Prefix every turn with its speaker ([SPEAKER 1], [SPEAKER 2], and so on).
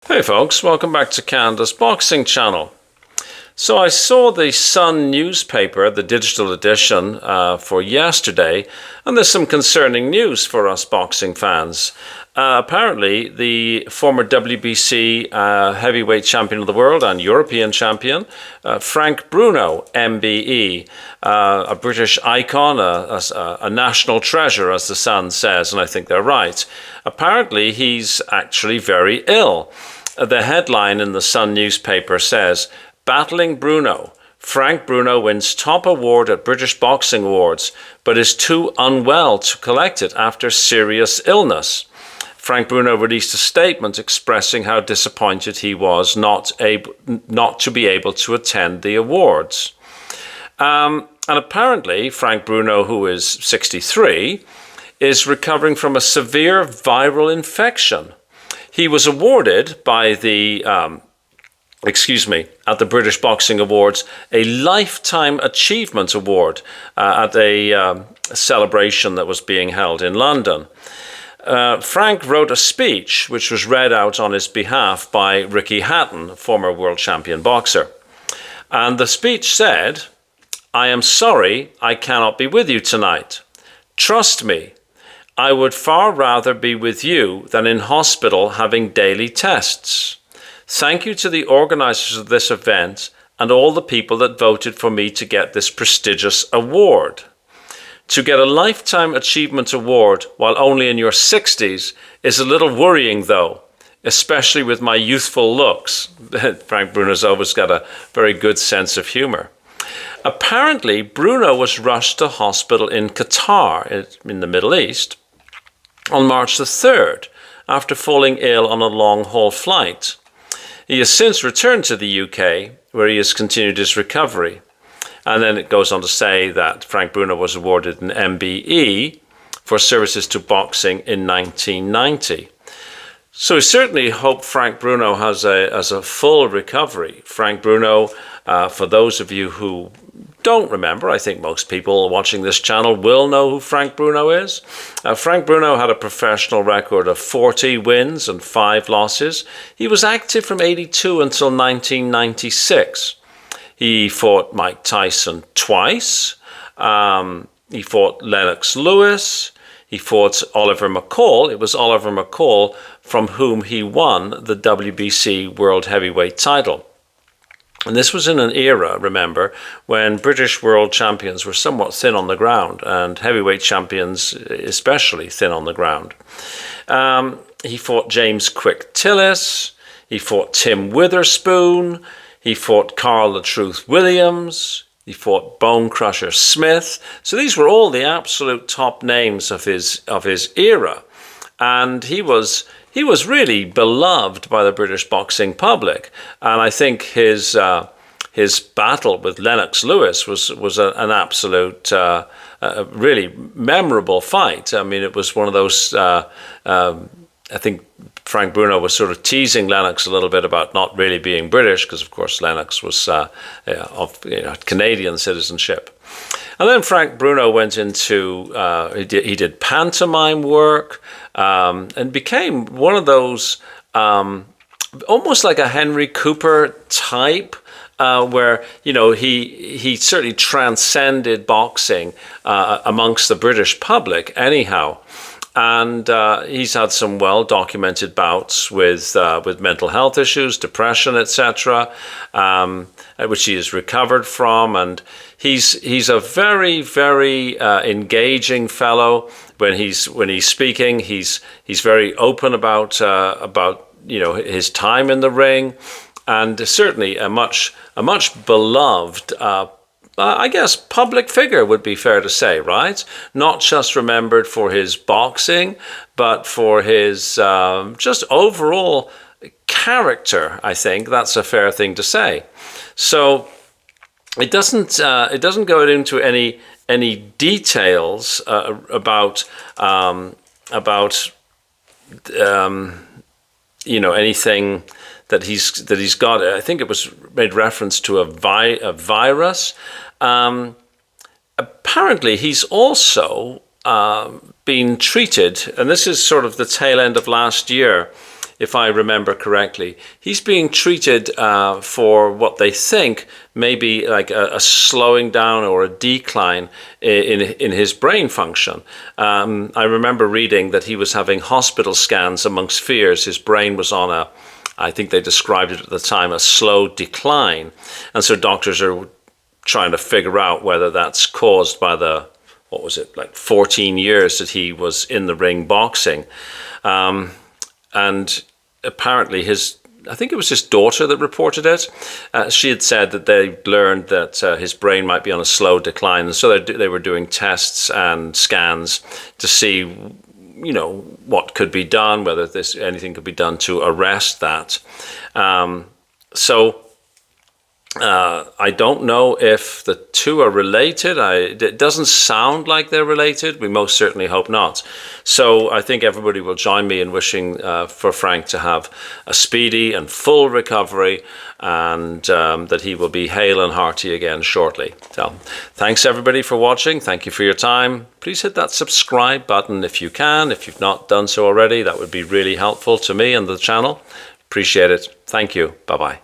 [SPEAKER 1] Hey folks, welcome back to Canada's Boxing Channel. So I saw the Sun newspaper, the digital edition, for yesterday, and there's some concerning news for us boxing fans. Apparently, the former WBC heavyweight champion of the world and European champion, Frank Bruno, MBE, a British icon, a national treasure, as the Sun says, and I think they're right. Apparently, he's actually very ill. The headline in the Sun newspaper says, "Battling Bruno. Frank Bruno wins top award at British Boxing Awards, but is too unwell to collect it after serious illness." Frank Bruno released a statement expressing how disappointed he was not to be able to attend the awards. And apparently, Frank Bruno, who is 63, is recovering from a severe viral infection. He was awarded by the at the British Boxing Awards, a Lifetime Achievement Award at a celebration that was being held in London. Frank wrote a speech which was read out on his behalf by Ricky Hatton, former world champion boxer. And the speech said, "I am sorry I cannot be with you tonight. Trust me, I would far rather be with you than in hospital having daily tests. Thank you to the organizers of this event and all the people that voted for me to get this prestigious award. To get a Lifetime Achievement Award while only in your 60s is a little worrying though, especially with my youthful looks." Frank Bruno's always got a very good sense of humor. Apparently, Bruno was rushed to hospital in Qatar, in the Middle East, on March the 3rd, after falling ill on a long-haul flight. He has since returned to the UK, where he has continued his recovery. And then it goes on to say that Frank Bruno was awarded an MBE for services to boxing in 1990. So we certainly hope Frank Bruno has a full recovery. Frank Bruno, for those of you who don't remember, I think most people watching this channel will know who Frank Bruno is. Frank Bruno had a professional record of 40 wins and 5 losses. He was active from 82 until 1996. He fought Mike Tyson twice. He fought Lennox Lewis. He fought Oliver McCall. It was Oliver McCall from whom he won the WBC World Heavyweight title. And this was in an era, remember, when British world champions were somewhat thin on the ground, and heavyweight champions especially thin on the ground. He fought James Quick Tillis. He fought Tim Witherspoon. He fought Carl the Truth Williams. He fought Bone Crusher Smith. So these were all the absolute top names of his era. And he was really beloved by the British boxing public. And I think his battle with Lennox Lewis was an absolute, really memorable fight. I mean, it was one of those, I think Frank Bruno was sort of teasing Lennox a little bit about not really being British, because of course Lennox was of Canadian citizenship. And then Frank Bruno went into, he did pantomime work, and became one of those, almost like a Henry Cooper type, where, he certainly transcended boxing amongst the British public anyhow. And he's had some well-documented bouts with mental health issues, depression, etc., which he has recovered from. And he's a very, very engaging fellow. When he's speaking, he's very open about his time in the ring, and certainly a much beloved. I guess public figure would be fair to say, right? Not just remembered for his boxing, but for his just overall character. I think that's a fair thing to say. So it doesn't go into any details about anything that he's got. I think it was made reference to a virus. Apparently, he's also been treated, and this is sort of the tail end of last year. if I remember correctly. He's being treated for what they think may be like a slowing down or a decline in his brain function. I remember reading that he was having hospital scans amongst fears. His brain was on I think they described it at the time, a slow decline. And so doctors are trying to figure out whether that's caused by what was it, like 14 years that he was in the ring boxing. And apparently I think it was his daughter that reported it. She had said that they learned that his brain might be on a slow decline. And so they were doing tests and scans to see, what could be done, whether anything could be done to arrest that. I don't know if the two are related. It doesn't sound like they're related. We most certainly hope not. So I think everybody will join me in wishing for Frank to have a speedy and full recovery, and that he will be hale and hearty again shortly. So thanks everybody for watching. Thank you for your time. Please hit that subscribe button if you can. If you've not done so already, that would be really helpful to me and the channel. Appreciate it. Thank you. Bye-bye.